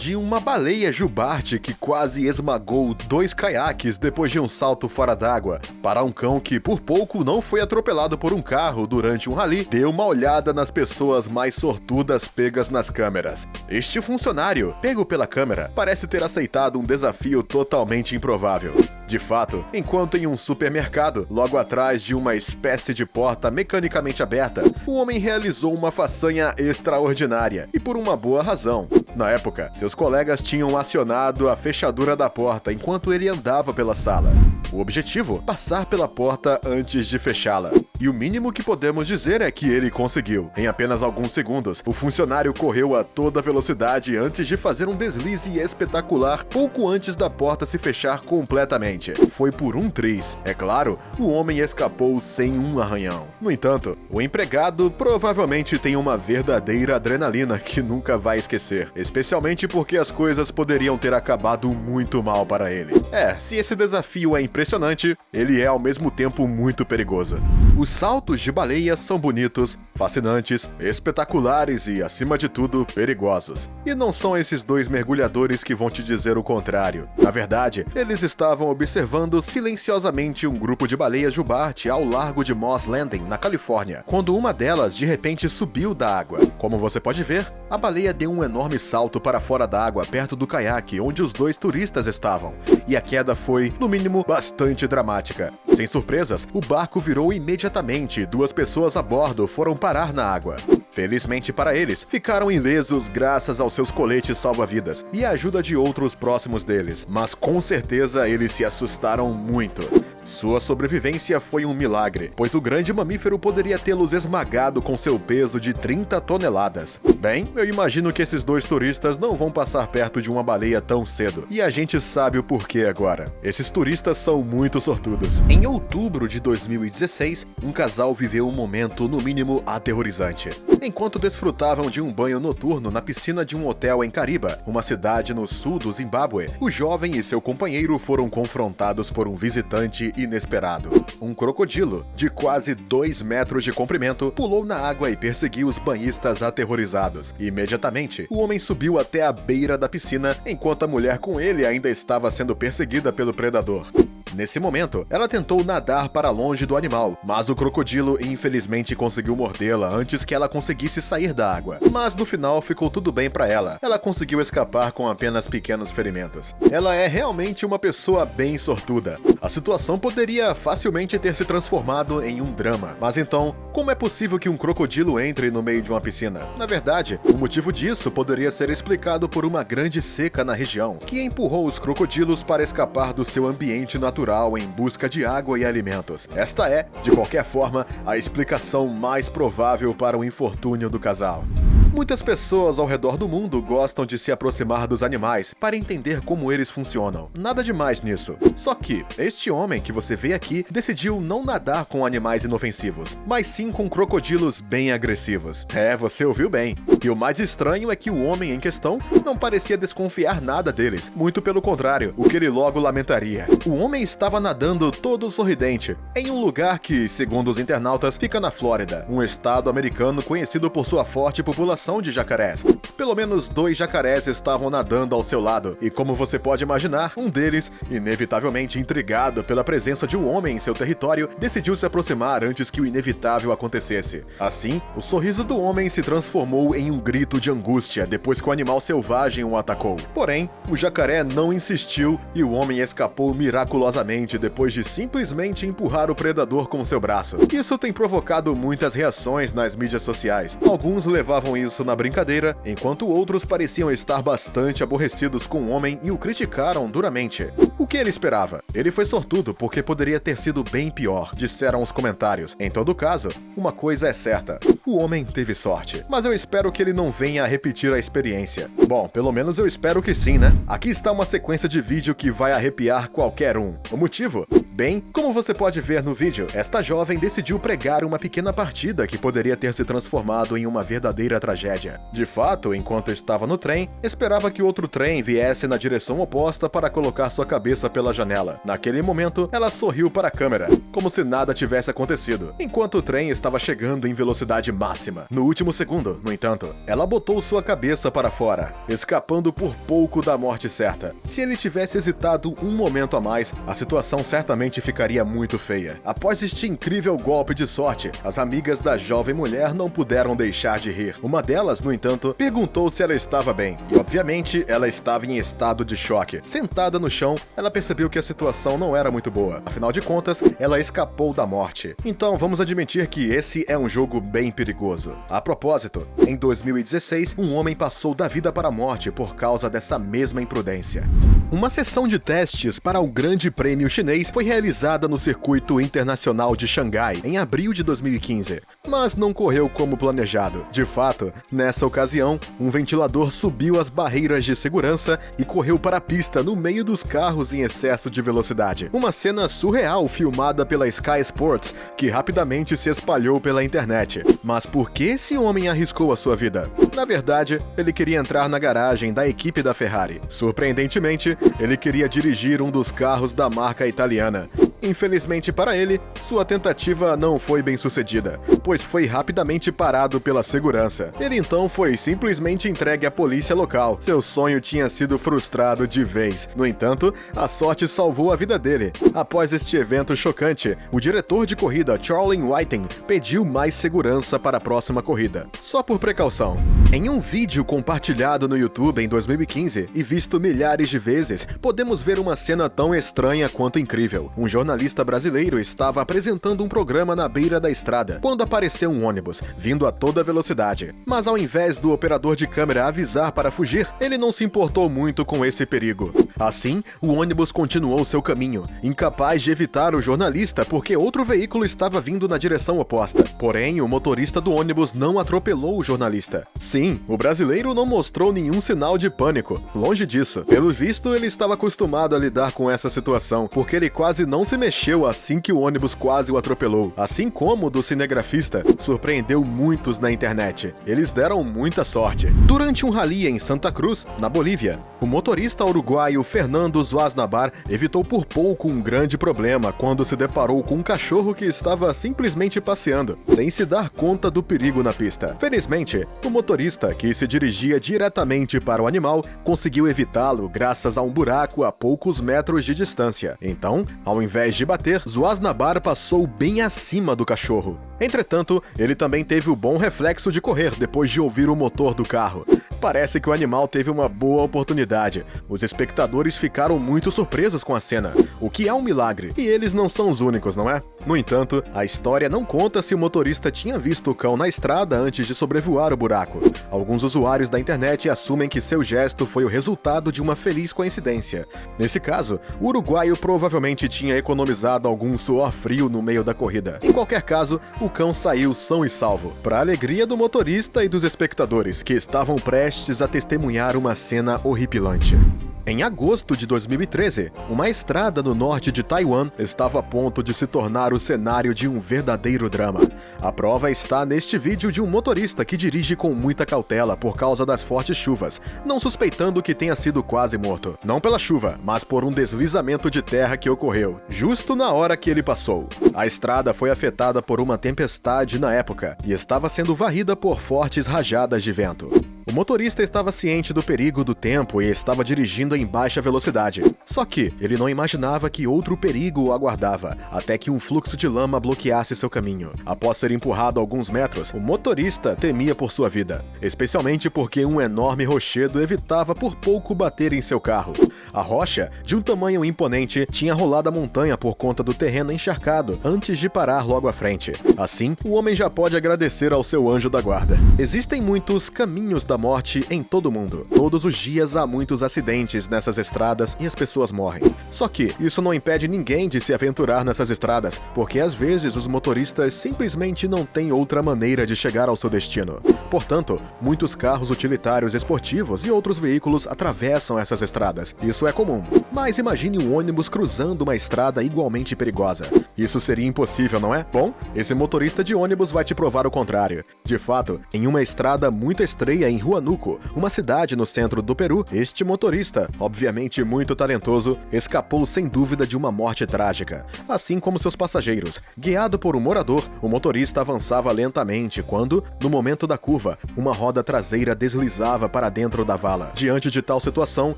de uma baleia jubarte que quase esmagou 2 caiaques depois de um salto fora d'água, para um cão que por pouco não foi atropelado por um carro durante um rally, dê uma olhada nas pessoas mais sortudas pegas nas câmeras. Este funcionário, pego pela câmera, parece ter aceitado um desafio totalmente improvável. De fato, enquanto em um supermercado, logo atrás de uma espécie de porta mecanicamente aberta, o homem realizou uma façanha extraordinária, e por uma boa razão. Na época, seus colegas tinham acionado a fechadura da porta enquanto ele andava pela sala. O objetivo? Passar pela porta antes de fechá-la. E o mínimo que podemos dizer é que ele conseguiu. Em apenas alguns segundos, o funcionário correu a toda velocidade antes de fazer um deslize espetacular pouco antes da porta se fechar completamente. Foi por um triz. É claro, o homem escapou sem um arranhão. No entanto, o empregado provavelmente tem uma verdadeira adrenalina que nunca vai esquecer, especialmente porque as coisas poderiam ter acabado muito mal para ele. Se esse desafio é impressionante, ele é ao mesmo tempo muito perigoso. Os saltos de baleias são bonitos, fascinantes, espetaculares e, acima de tudo, perigosos. E não são esses 2 mergulhadores que vão te dizer o contrário. Na verdade, eles estavam observando silenciosamente um grupo de baleias jubarte ao largo de Moss Landing, na Califórnia, quando uma delas de repente subiu da água. Como você pode ver, a baleia deu um enorme salto para fora da água perto do caiaque onde os 2 turistas estavam, e a queda foi, no mínimo, bastante dramática. Sem surpresas, o barco virou imediatamente e 2 pessoas a bordo foram parar na água. Felizmente para eles, ficaram ilesos graças aos seus coletes salva-vidas e a ajuda de outros próximos deles, mas com certeza eles se assustaram muito. Sua sobrevivência foi um milagre, pois o grande mamífero poderia tê-los esmagado com seu peso de 30 toneladas. Bem, eu imagino que esses 2 turistas não vão passar perto de uma baleia tão cedo, e a gente sabe o porquê agora. Esses turistas são muito sortudos. Em outubro de 2016, um casal viveu um momento no mínimo aterrorizante. Enquanto desfrutavam de um banho noturno na piscina de um hotel em Kariba, uma cidade no sul do Zimbábue, o jovem e seu companheiro foram confrontados por um visitante inesperado. Um crocodilo, de quase 2 metros de comprimento, pulou na água e perseguiu os banhistas aterrorizados. Imediatamente, o homem subiu até a beira da piscina, enquanto a mulher com ele ainda estava sendo perseguida pelo predador. Nesse momento, ela tentou nadar para longe do animal, mas o crocodilo infelizmente conseguiu mordê-la antes que ela conseguisse sair da água. Mas no final ficou tudo bem para ela. Ela conseguiu escapar com apenas pequenos ferimentos. Ela é realmente uma pessoa bem sortuda. A situação poderia facilmente ter se transformado em um drama. Mas então, como é possível que um crocodilo entre no meio de uma piscina? Na verdade, o motivo disso poderia ser explicado por uma grande seca na região, que empurrou os crocodilos para escapar do seu ambiente natural em busca de água e alimentos. Esta é, de qualquer forma, a explicação mais provável para o infortúnio do casal. Muitas pessoas ao redor do mundo gostam de se aproximar dos animais para entender como eles funcionam. Nada demais nisso. Só que este homem que você vê aqui decidiu não nadar com animais inofensivos, mas sim com crocodilos bem agressivos. Você ouviu bem. E o mais estranho é que o homem em questão não parecia desconfiar nada deles. Muito pelo contrário, o que ele logo lamentaria. O homem estava nadando todo sorridente, em um lugar que, segundo os internautas, fica na Flórida, um estado americano conhecido por sua forte população de jacarés. Pelo menos 2 jacarés estavam nadando ao seu lado, e como você pode imaginar, um deles, inevitavelmente intrigado pela presença de um homem em seu território, decidiu se aproximar antes que o inevitável acontecesse. Assim, o sorriso do homem se transformou em um grito de angústia depois que o animal selvagem o atacou. Porém, o jacaré não insistiu e o homem escapou miraculosamente depois de simplesmente empurrar o predador com seu braço. Isso tem provocado muitas reações nas mídias sociais. Alguns levavam isso na brincadeira, enquanto outros pareciam estar bastante aborrecidos com o homem e o criticaram duramente. O que ele esperava? Ele foi sortudo porque poderia ter sido bem pior, disseram os comentários. Em todo caso, uma coisa é certa: o homem teve sorte. Mas eu espero que ele não venha a repetir a experiência. Bom, pelo menos eu espero que sim, né? Aqui está uma sequência de vídeo que vai arrepiar qualquer um. O motivo? Bem, como você pode ver no vídeo, esta jovem decidiu pregar uma pequena partida que poderia ter se transformado em uma verdadeira tragédia. De fato, enquanto estava no trem, esperava que outro trem viesse na direção oposta para colocar sua cabeça pela janela. Naquele momento, ela sorriu para a câmera, como se nada tivesse acontecido, enquanto o trem estava chegando em velocidade máxima. No último segundo, no entanto, ela botou sua cabeça para fora, escapando por pouco da morte certa. Se ele tivesse hesitado um momento a mais, a situação certamente ficaria muito feia. Após este incrível golpe de sorte, as amigas da jovem mulher não puderam deixar de rir. Uma delas, no entanto, perguntou se ela estava bem, e obviamente ela estava em estado de choque. Sentada no chão, ela percebeu que a situação não era muito boa. Afinal de contas, ela escapou da morte. Então vamos admitir que esse é um jogo bem perigoso. A propósito, em 2016, um homem passou da vida para a morte por causa dessa mesma imprudência. Uma sessão de testes para o Grande Prêmio Chinês foi realizada no Circuito Internacional de Xangai em abril de 2015, mas não correu como planejado. De fato, nessa ocasião, um ventilador subiu as barreiras de segurança e correu para a pista no meio dos carros em excesso de velocidade. Uma cena surreal filmada pela Sky Sports, que rapidamente se espalhou pela internet. Mas por que esse homem arriscou a sua vida? Na verdade, ele queria entrar na garagem da equipe da Ferrari. Surpreendentemente, ele queria dirigir um dos carros da marca italiana. Infelizmente para ele, sua tentativa não foi bem sucedida, pois foi rapidamente parado pela segurança. Ele então foi simplesmente entregue à polícia local. Seu sonho tinha sido frustrado de vez. No entanto, a sorte salvou a vida dele. Após este evento chocante, o diretor de corrida Charlie Whiting pediu mais segurança para a próxima corrida, só por precaução. Em um vídeo compartilhado no YouTube em 2015 e visto milhares de vezes, podemos ver uma cena tão estranha quanto incrível. Um jornalista brasileiro estava apresentando um programa na beira da estrada, quando apareceu um ônibus, vindo a toda velocidade. Mas ao invés do operador de câmera avisar para fugir, ele não se importou muito com esse perigo. Assim, o ônibus continuou seu caminho, incapaz de evitar o jornalista porque outro veículo estava vindo na direção oposta. Porém, o motorista do ônibus não atropelou o jornalista. Sim, o brasileiro não mostrou nenhum sinal de pânico. Longe disso. Pelo visto, ele estava acostumado a lidar com essa situação, porque ele quase não se mexeu assim que o ônibus quase o atropelou. Assim como o do cinegrafista, surpreendeu muitos na internet. Eles deram muita sorte. Durante um rally em Santa Cruz, na Bolívia, o motorista uruguaio Fernando Zuaznabar evitou por pouco um grande problema quando se deparou com um cachorro que estava simplesmente passeando, sem se dar conta do perigo na pista. Felizmente, o motorista, que se dirigia diretamente para o animal, conseguiu evitá-lo graças a um buraco a poucos metros de distância. Então, ao invés de bater, Zuaznabar passou bem acima do cachorro. Entretanto, ele também teve o bom reflexo de correr depois de ouvir o motor do carro. Parece que o animal teve uma boa oportunidade. Os espectadores ficaram muito surpresos com a cena, o que é um milagre. E eles não são os únicos, não é? No entanto, a história não conta se o motorista tinha visto o cão na estrada antes de sobrevoar o buraco. Alguns usuários da internet assumem que seu gesto foi o resultado de uma feliz coincidência. Nesse caso, o uruguaio provavelmente tinha economizado algum suor frio no meio da corrida. Em qualquer caso, o cão saiu são e salvo, para a alegria do motorista e dos espectadores, que estavam prestes a testemunhar uma cena horripilante. Em agosto de 2013, uma estrada no norte de Taiwan estava a ponto de se tornar o cenário de um verdadeiro drama. A prova está neste vídeo de um motorista que dirige com muita cautela por causa das fortes chuvas, não suspeitando que tenha sido quase morto. Não pela chuva, mas por um deslizamento de terra que ocorreu, justo na hora que ele passou. A estrada foi afetada por uma tempestade na época e estava sendo varrida por fortes rajadas de vento. O motorista estava ciente do perigo do tempo e estava dirigindo em baixa velocidade. Só que ele não imaginava que outro perigo o aguardava, até que um fluxo de lama bloqueasse seu caminho. Após ser empurrado alguns metros, o motorista temia por sua vida, especialmente porque um enorme rochedo evitava por pouco bater em seu carro. A rocha, de um tamanho imponente, tinha rolado a montanha por conta do terreno encharcado antes de parar logo à frente. Assim, o homem já pode agradecer ao seu anjo da guarda. Existem muitos caminhos da morte em todo o mundo. Todos os dias há muitos acidentes nessas estradas e as pessoas morrem. Só que isso não impede ninguém de se aventurar nessas estradas, porque às vezes os motoristas simplesmente não têm outra maneira de chegar ao seu destino. Portanto, muitos carros utilitários esportivos e outros veículos atravessam essas estradas. Isso é comum. Mas imagine um ônibus cruzando uma estrada igualmente perigosa. Isso seria impossível, não é? Bom, esse motorista de ônibus vai te provar o contrário. De fato, em uma estrada muito estreita em Huánuco, uma cidade no centro do Peru, este motorista, obviamente muito talentoso, escapou sem dúvida de uma morte trágica, assim como seus passageiros. Guiado por um morador, o motorista avançava lentamente quando, no momento da curva, uma roda traseira deslizava para dentro da vala. Diante de tal situação,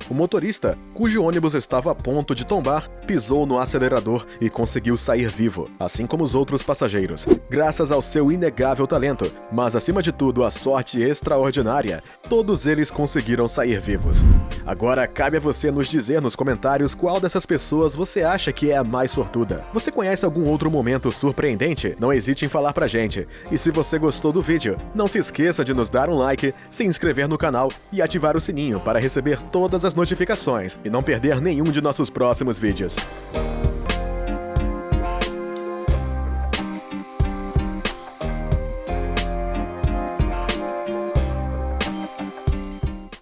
o motorista, cujo ônibus estava a ponto de tombar, pisou no acelerador e conseguiu sair vivo, assim como os outros passageiros. Graças ao seu inegável talento, mas acima de tudo a sorte extraordinária, todos eles conseguiram sair vivos. Agora cabe a você nos dizer nos comentários qual dessas pessoas você acha que é a mais sortuda. Você conhece algum outro momento surpreendente? Não hesite em falar pra gente. E se você gostou do vídeo, não se esqueça de nos dar um like, se inscrever no canal e ativar o sininho para receber todas as notificações e não perder nenhum de nossos próximos vídeos.